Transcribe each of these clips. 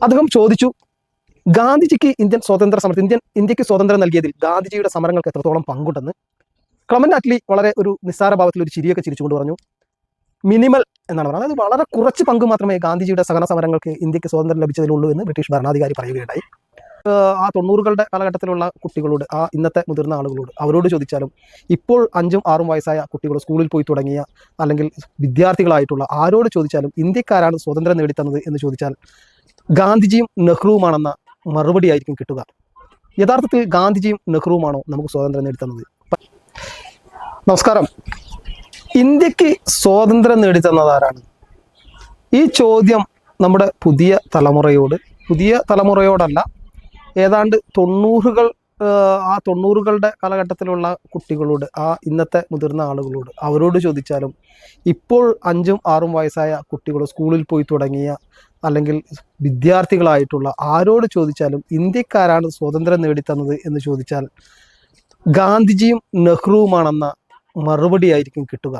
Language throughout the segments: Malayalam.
അദ്ദേഹം ചോദിച്ചു, ഗാന്ധിജിക്ക് ഇന്ത്യൻ സ്വാതന്ത്ര്യ സമരത്തിൽ ഇന്ത്യക്ക് സ്വാതന്ത്ര്യം നൽകിയതിൽ ഗാന്ധിജിയുടെ സമരങ്ങൾക്ക് എത്രത്തോളം പങ്കുണ്ടെന്ന്. ക്ലെമന്റ് അറ്റ്ലി വളരെ ഒരു നിസ്സാര ഭാവത്തിൽ ഒരു ചിരിയൊക്കെ ചിരിച്ചുകൊണ്ട് പറഞ്ഞു, മിനിമൽ എന്നാണ് പറഞ്ഞത്. അതായത് വളരെ കുറച്ച് പങ്ക് മാത്രമേ ഗാന്ധിജിയുടെ സഹന സമരങ്ങൾക്ക് ഇന്ത്യക്ക് സ്വാതന്ത്ര്യം ലഭിച്ചതിലുള്ളൂ എന്ന് ബ്രിട്ടീഷ് ഭരണാധികാരി പറയുകയുണ്ടായി. ആ 90കളുടെ കാലഘട്ടത്തിലുള്ള കുട്ടികളോട്, ആ ഇന്നത്തെ മുതിർന്ന ആളുകളോട്, അവരോട് ചോദിച്ചാലും ഇപ്പോൾ 5ഉം 6ഉം വയസ്സായ കുട്ടികൾ സ്കൂളിൽ പോയി തുടങ്ങിയ അല്ലെങ്കിൽ വിദ്യാർത്ഥികളായിട്ടുള്ള ആരോട് ചോദിച്ചാലും ഇന്ത്യക്കാരാണ് സ്വാതന്ത്ര്യം നേടിത്തന്നത് എന്ന് ചോദിച്ചാൽ ഗാന്ധിജിയും നെഹ്റുവുമാണെന്ന മറുപടി ആയിരിക്കും കിട്ടുക. യഥാർത്ഥത്തിൽ ഗാന്ധിജിയും നെഹ്റുവുമാണോ നമുക്ക് സ്വാതന്ത്ര്യം നേടിത്തന്നത്? നമസ്കാരം. ഇന്ത്യക്ക് സ്വാതന്ത്ര്യം നേടിത്തന്നതാരാണ്? ഈ ചോദ്യം നമ്മുടെ പുതിയ തലമുറയോടല്ല, ഏതാണ്ട് 90കൾ, ആ 90കളുടെ കാലഘട്ടത്തിലുള്ള കുട്ടികളോട്, ആ ഇന്നത്തെ മുതിർന്ന ആളുകളോട്, അവരോട് ചോദിച്ചാലും ഇപ്പോൾ 5ഉം 6ഉം വയസ്സായ കുട്ടികൾ സ്കൂളിൽ പോയി തുടങ്ങിയ അല്ലെങ്കിൽ വിദ്യാർത്ഥികളായിട്ടുള്ള ആരോട് ചോദിച്ചാലും ഇന്ത്യക്കാരാണ് സ്വാതന്ത്ര്യം നേടിത്തന്നത് എന്ന് ചോദിച്ചാൽ ഗാന്ധിജിയും നെഹ്റുവുമാണെന്ന മറുപടി ആയിരിക്കും കിട്ടുക.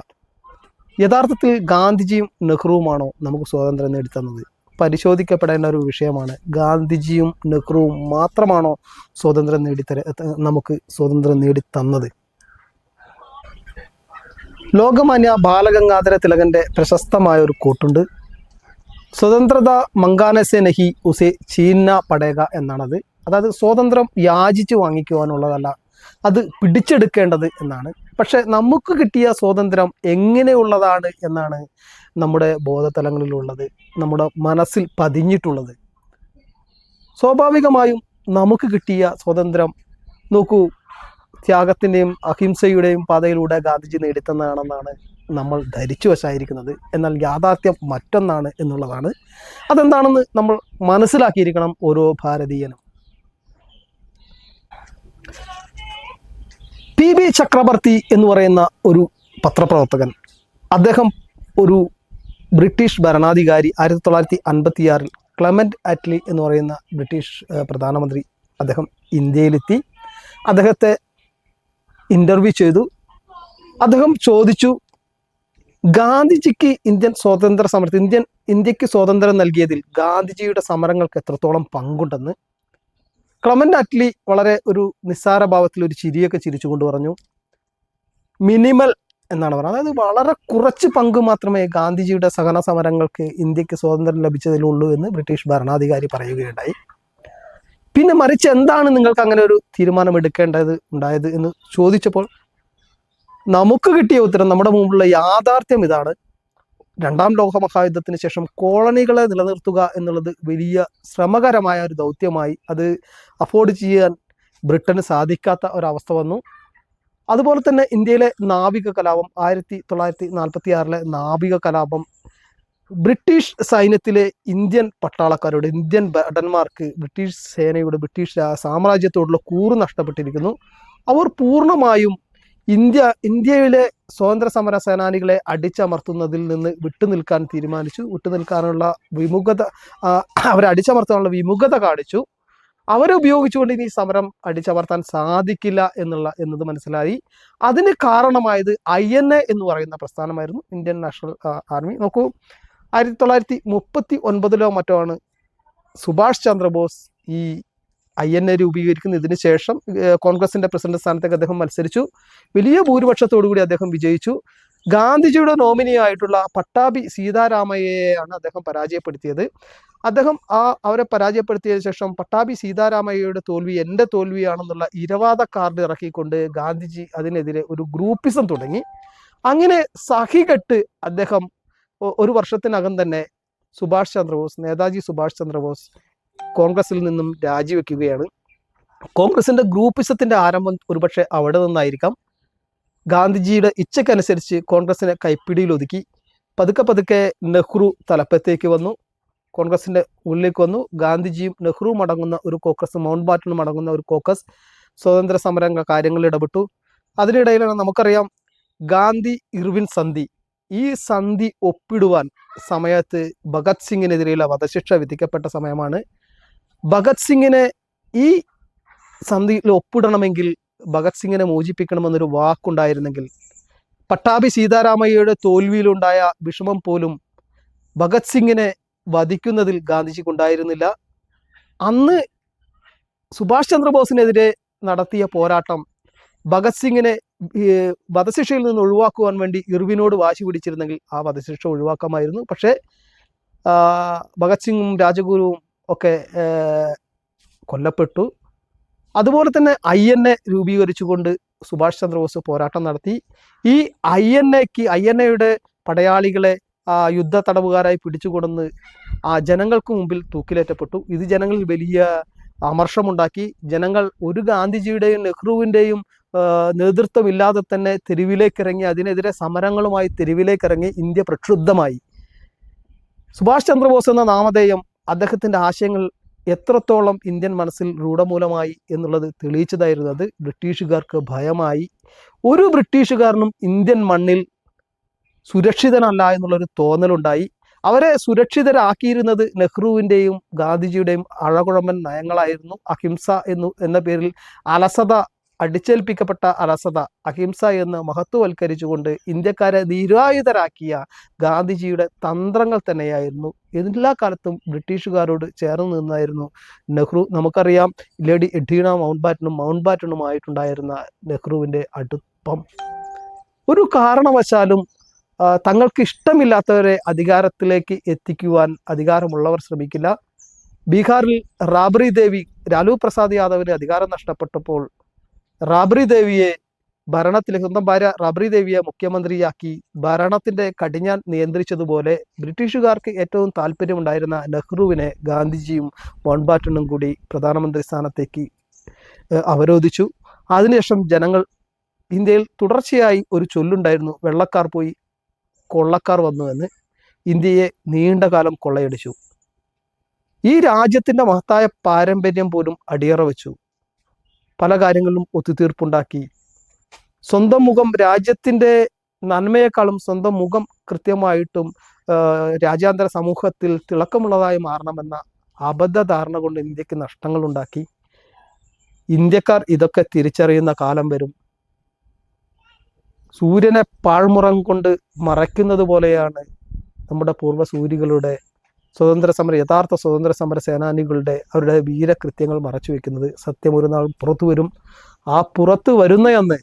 യഥാർത്ഥത്തിൽ ഗാന്ധിജിയും നെഹ്റുവുമാണോ നമുക്ക് സ്വാതന്ത്ര്യം നേടിത്തന്നത്? പരിശോധിക്കപ്പെടേണ്ട ഒരു വിഷയമാണ്. ഗാന്ധിജിയും നെഹ്റുവും മാത്രമാണോ നമുക്ക് സ്വാതന്ത്ര്യം നേടിത്തന്നത്? ലോകമാന്യ ബാലഗംഗാധര തിലകന്റെ പ്രശസ്തമായ ഒരു കോട്ടുണ്ട്, സ്വതന്ത്രത മങ്കാനസെ നഹി ഉസെ ചീന്ന പടേക എന്നാണത്. അതായത് സ്വാതന്ത്ര്യം യാചിച്ചു വാങ്ങിക്കുവാനുള്ളതല്ല, അത് പിടിച്ചെടുക്കേണ്ടത് എന്നാണ്. പക്ഷെ നമുക്ക് കിട്ടിയ സ്വാതന്ത്ര്യം എങ്ങനെയുള്ളതാണ് എന്നാണ് നമ്മുടെ ബോധതലങ്ങളിലുള്ളത്, നമ്മുടെ മനസ്സിൽ പതിഞ്ഞിട്ടുള്ളത്. സ്വാഭാവികമായും നമുക്ക് കിട്ടിയ സ്വാതന്ത്ര്യം നോക്കൂ, ത്യാഗത്തിൻ്റെയും അഹിംസയുടെയും പാതയിലൂടെ ഗാന്ധിജി നേടിത്തന്നതാണെന്നാണ് നമ്മൾ ധരിച്ചു വശായിരിക്കുന്നത്. എന്നാൽ യാഥാർത്ഥ്യം മറ്റൊന്നാണ് എന്നുള്ളതാണ്. അതെന്താണെന്ന് നമ്മൾ മനസ്സിലാക്കിയിരിക്കണം ഓരോ ഭാരതീയനും. പി ചക്രവർത്തി എന്ന് പറയുന്ന ഒരു പത്രപ്രവർത്തകൻ, അദ്ദേഹം ഒരു ബ്രിട്ടീഷ് ഭരണാധികാരി, 1956 ക്ലെമന്റ് അറ്റ്ലി എന്ന് പറയുന്ന ബ്രിട്ടീഷ് പ്രധാനമന്ത്രി, അദ്ദേഹം ഇന്ത്യയിലെത്തി. അദ്ദേഹത്തെ ഇൻ്റർവ്യൂ ചെയ്തു. അദ്ദേഹം ചോദിച്ചു, ഗാന്ധിജിക്ക് ഇന്ത്യൻ സ്വാതന്ത്ര്യ സമരത്തിൽ ഇന്ത്യക്ക് സ്വാതന്ത്ര്യം നൽകിയതിൽ ഗാന്ധിജിയുടെ സമരങ്ങൾക്ക് എത്രത്തോളം പങ്കുണ്ടെന്ന്. ക്ലെമന്റ് അറ്റ്ലി വളരെ ഒരു നിസ്സാര ഭാവത്തിൽ ഒരു ചിരിയൊക്കെ ചിരിച്ചുകൊണ്ട് പറഞ്ഞു, മിനിമൽ എന്നാണ് പറയുന്നത്. അതായത് വളരെ കുറച്ച് പങ്ക് മാത്രമേ ഗാന്ധിജിയുടെ സഹന സമരങ്ങൾക്ക് ഇന്ത്യക്ക് സ്വാതന്ത്ര്യം ലഭിച്ചതിലുള്ളൂ എന്ന് ബ്രിട്ടീഷ് ഭരണാധികാരി പറയുകയുണ്ടായി. പിന്നെ മറിച്ച് എന്താണ് നിങ്ങൾക്ക് അങ്ങനെ ഒരു തീരുമാനം ഉണ്ടായത് എന്ന് ചോദിച്ചപ്പോൾ നമുക്ക് കിട്ടിയ ഉത്തരം, നമ്മുടെ മുമ്പുള്ള യാഥാർത്ഥ്യം ഇതാണ്: 2ാം ലോക മഹായുദ്ധത്തിന് ശേഷം കോളനികളെ നിലനിർത്തുക എന്നുള്ളത് വലിയ ശ്രമകരമായ ഒരു ദൗത്യമായി. അത് അഫോർഡ് ചെയ്യാൻ ബ്രിട്ടന് സാധിക്കാത്ത ഒരവസ്ഥ വന്നു. അതുപോലെ തന്നെ ഇന്ത്യയിലെ നാവിക കലാപം, 1946 നാവിക കലാപം, ബ്രിട്ടീഷ് സൈന്യത്തിലെ ഇന്ത്യൻ പട്ടാളക്കാരോട്, ഇന്ത്യൻ ഭടന്മാർക്ക് ബ്രിട്ടീഷ് സേനയോട്, ബ്രിട്ടീഷ് സാമ്രാജ്യത്തോടുള്ള കൂറ് നഷ്ടപ്പെട്ടിരിക്കുന്നു. അവർ പൂർണ്ണമായും ഇന്ത്യയിലെ സ്വാതന്ത്ര്യ സമര സേനാനികളെ അടിച്ചമർത്തുന്നതിൽ നിന്ന് വിട്ടുനിൽക്കാനുള്ള വിമുഖത, അവരെ അടിച്ചമർത്താനുള്ള വിമുഖത കാണിച്ചു. അവരെ ഉപയോഗിച്ചുകൊണ്ട് ഇനി സമരം അടിച്ചമർത്താൻ സാധിക്കില്ല എന്നത് മനസ്സിലായി. അതിന് കാരണമായത് INA എന്ന് പറയുന്ന പ്രസ്ഥാനമായിരുന്നു, ഇന്ത്യൻ നാഷണൽ ആർമി. നോക്കൂ, 1939 മറ്റോ ആണ് സുഭാഷ് ചന്ദ്രബോസ് ഈ INA രൂപീകരിക്കുന്നത്. ഇതിന് ശേഷം കോൺഗ്രസിന്റെ പ്രസിഡന്റ് സ്ഥാനത്തേക്ക് അദ്ദേഹം മത്സരിച്ചു. വലിയ ഭൂരിപക്ഷത്തോടുകൂടി അദ്ദേഹം വിജയിച്ചു. ഗാന്ധിജിയുടെ നോമിനി ആയിട്ടുള്ള പട്ടാഭി സീതാരാമയ്യയെയാണ് അദ്ദേഹം പരാജയപ്പെടുത്തിയത്. അദ്ദേഹം അവരെ പരാജയപ്പെടുത്തിയതിനു ശേഷം പട്ടാഭി സീതാരാമയ്യയുടെ തോൽവി എൻ്റെ തോൽവിയാണെന്നുള്ള ഇരവാദ കാർഡ് ഇറക്കിക്കൊണ്ട് ഗാന്ധിജി അതിനെതിരെ ഒരു ഗ്രൂപ്പിസം തുടങ്ങി. അങ്ങനെ സഹികെട്ട് അദ്ദേഹം 1 വർഷത്തിനകം തന്നെ നേതാജി സുഭാഷ് ചന്ദ്രബോസ് കോൺഗ്രസിൽ നിന്നും രാജിവെക്കുകയാണ്. കോൺഗ്രസിന്റെ ഗ്രൂപ്പിസത്തിന്റെ ആരംഭം ഒരുപക്ഷെ അവിടെ നിന്നായിരിക്കാം. ഗാന്ധിജിയുടെ ഇച്ഛക്കനുസരിച്ച് കോൺഗ്രസിനെ കൈപ്പിടിയിൽ ഒതുക്കി. പതുക്കെ നെഹ്റു തലപ്പത്തേക്ക് വന്നു, കോൺഗ്രസിന്റെ ഉള്ളിലേക്ക് വന്നു. ഗാന്ധിജിയും നെഹ്റുവും അടങ്ങുന്ന ഒരു കോക്കസ്, മൗണ്ട് ബാറ്റനും അടങ്ങുന്ന ഒരു കോക്കസ് സ്വാതന്ത്ര്യ സമര കാര്യങ്ങളിൽ ഇടപെട്ടു. അതിനിടയിലാണ് നമുക്കറിയാം ഗാന്ധി ഇർവിൻ സന്ധി. ഈ സന്ധി ഒപ്പിടുവാൻ സമയത്ത് ഭഗത് സിംഗിനെതിരെയുള്ള വധശിക്ഷ വിധിക്കപ്പെട്ട സമയമാണ്. ഭഗത് സിംഗിനെ ഈ സന്ധിയിൽ ഒപ്പിടണമെങ്കിൽ, ഭഗത് സിംഗിനെ മോചിപ്പിക്കണമെന്നൊരു വാക്കുണ്ടായിരുന്നെങ്കിൽ, പട്ടാഭി സീതാരാമയ്യയുടെ തോൽവിയിലുണ്ടായ വിഷമം പോലും ഭഗത് സിംഗിനെ വധിക്കുന്നതിൽ ഗാന്ധിജിക്ക് ഉണ്ടായിരുന്നില്ല. അന്ന് സുഭാഷ് ചന്ദ്രബോസിനെതിരെ നടത്തിയ പോരാട്ടം ഭഗത് സിംഗിനെ വധശിക്ഷയിൽ നിന്ന് ഒഴിവാക്കുവാൻ വേണ്ടി ഇർവിനോട് വാശി പിടിച്ചിരുന്നെങ്കിൽ ആ വധശിക്ഷ ഒഴിവാക്കാമായിരുന്നു. പക്ഷേ ഭഗത് സിംഗും രാജഗുരുവും ഒക്കെ കൊല്ലപ്പെട്ടു. അതുപോലെ തന്നെ INA രൂപീകരിച്ചുകൊണ്ട് സുഭാഷ് ചന്ദ്രബോസ് പോരാട്ടം നടത്തി. ഈ INAയുടെ പടയാളികളെ യുദ്ധ തടവുകാരായി പിടിച്ചുകൊടുന്ന് ജനങ്ങൾക്ക് മുമ്പിൽ തൂക്കിലേറ്റപ്പെട്ടു. ഇത് ജനങ്ങളിൽ വലിയ അമർഷമുണ്ടാക്കി. ജനങ്ങൾ ഒരു ഗാന്ധിജിയുടെയും നെഹ്റുവിൻ്റെയും നേതൃത്വമില്ലാതെ തന്നെ തെരുവിലേക്കിറങ്ങി, അതിനെതിരെ സമരങ്ങളുമായി തെരുവിലേക്കിറങ്ങി. ഇന്ത്യ പ്രക്ഷുബ്ധമായി. സുഭാഷ് ചന്ദ്രബോസ് എന്ന നാമധേയം അദ്ദേഹത്തിൻ്റെ ആശയങ്ങൾ എത്രത്തോളം ഇന്ത്യൻ മനസ്സിൽ രൂഢമൂലമായി എന്നുള്ളത് തെളിയിച്ചതായിരുന്നു. അത് ബ്രിട്ടീഷുകാർക്ക് ഭയമായി. ഒരു ബ്രിട്ടീഷുകാരനും ഇന്ത്യൻ മണ്ണിൽ സുരക്ഷിതനല്ല എന്നുള്ളൊരു തോന്നലുണ്ടായി. അവരെ സുരക്ഷിതരാക്കിയിരുന്നത് നെഹ്റുവിൻ്റെയും ഗാന്ധിജിയുടെയും അഴകുഴമ്പൻ നയങ്ങളായിരുന്നു. അഹിംസ എന്ന പേരിൽ അലസത, അടിച്ചേൽപ്പിക്കപ്പെട്ട അലസത, അഹിംസ എന്ന് മഹത്വവൽക്കരിച്ചുകൊണ്ട് ഇന്ത്യക്കാരെ നിരായുധരാക്കിയ ഗാന്ധിജിയുടെ തന്ത്രങ്ങൾ തന്നെയായിരുന്നു. എല്ലാ കാലത്തും ബ്രിട്ടീഷുകാരോട് ചേർന്ന് നിന്നായിരുന്നു നെഹ്റു. നമുക്കറിയാം, ലേഡി എഡീന മൗണ്ട് ബാറ്റനുമായിട്ടുണ്ടായിരുന്ന നെഹ്റുവിൻ്റെ അടുപ്പം. ഒരു കാരണവശാലും തങ്ങൾക്ക് ഇഷ്ടമില്ലാത്തവരെ അധികാരത്തിലേക്ക് എത്തിക്കുവാൻ അധികാരമുള്ളവർ ശ്രമിക്കില്ല. ബീഹാറിൽ റാബ്രി ദേവി, ലാലു പ്രസാദ് യാദവിന് അധികാരം നഷ്ടപ്പെട്ടപ്പോൾ റാബ്രി ദേവിയെ സ്വന്തം ഭാര്യ റാബ്രി ദേവിയെ മുഖ്യമന്ത്രിയാക്കി ഭരണത്തിന്റെ കടിഞ്ഞാൻ നിയന്ത്രിച്ചതുപോലെ ബ്രിട്ടീഷുകാർക്ക് ഏറ്റവും താല്പര്യമുണ്ടായിരുന്ന നെഹ്റുവിനെ ഗാന്ധിജിയും മൗണ്ട് ബാറ്റനും കൂടി പ്രധാനമന്ത്രി സ്ഥാനത്തേക്ക് അവരോധിച്ചു. അതിനുശേഷം ജനങ്ങൾ, ഇന്ത്യയിൽ തുടർച്ചയായി ഒരു ചൊല്ലുണ്ടായിരുന്നു, വെള്ളക്കാർ പോയി കൊള്ളക്കാർ വന്നു എന്ന്. ഇന്ത്യയെ നീണ്ട കാലം കൊള്ളയടിച്ചു. ഈ രാജ്യത്തിൻ്റെ മഹത്തായ പാരമ്പര്യം പോലും അടിയറ വെച്ചു. പല കാര്യങ്ങളിലും ഒത്തുതീർപ്പുണ്ടാക്കി. സ്വന്തം മുഖം, രാജ്യത്തിൻ്റെ നന്മയെക്കാളും സ്വന്തം മുഖം കൃത്യമായിട്ടും രാജ്യാന്തര സമൂഹത്തിൽ തിളക്കമുള്ളതായി മാറണമെന്ന അബദ്ധധാരണ കൊണ്ട് ഇന്ത്യക്ക് നഷ്ടങ്ങളുണ്ടാക്കി. ഇന്ത്യക്കാർ ഇതൊക്കെ തിരിച്ചറിയുന്ന കാലം വരും. സൂര്യനെ പാഴ്മുറം കൊണ്ട് മറയ്ക്കുന്നത് പോലെയാണ് നമ്മുടെ പൂർവ്വസൂരികളുടെ യഥാർത്ഥ സ്വതന്ത്ര സമര സേനാനികളുടെ അവരുടെ വീരകൃത്യങ്ങൾ മറച്ചു വെക്കുന്നത്. സത്യം ഒരു നാൾ പുറത്തു വരും. ആ പുറത്ത് വരുന്നയന്ന്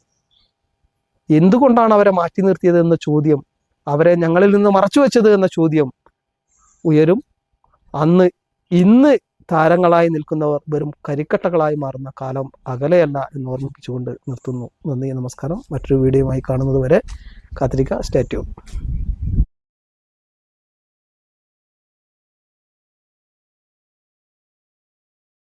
എന്തുകൊണ്ടാണ് അവരെ മാറ്റി നിർത്തിയത് എന്ന ചോദ്യം, അവരെ ഞങ്ങളിൽ നിന്ന് മറച്ചു വെച്ചത് എന്ന ചോദ്യം ഉയരും. ഇന്ന് താരങ്ങളായി നിൽക്കുന്നവർ വെറും കരിക്കട്ടകളായി മാറുന്ന കാലം അകലെയല്ല എന്ന് ഓർമ്മിപ്പിച്ചുകൊണ്ട് നിർത്തുന്നു. നന്ദി, നമസ്കാരം. മറ്റൊരു വീഡിയോയുമായി കാണുന്നത് വരെ കാത്തിരിക്കുക. Stay tune.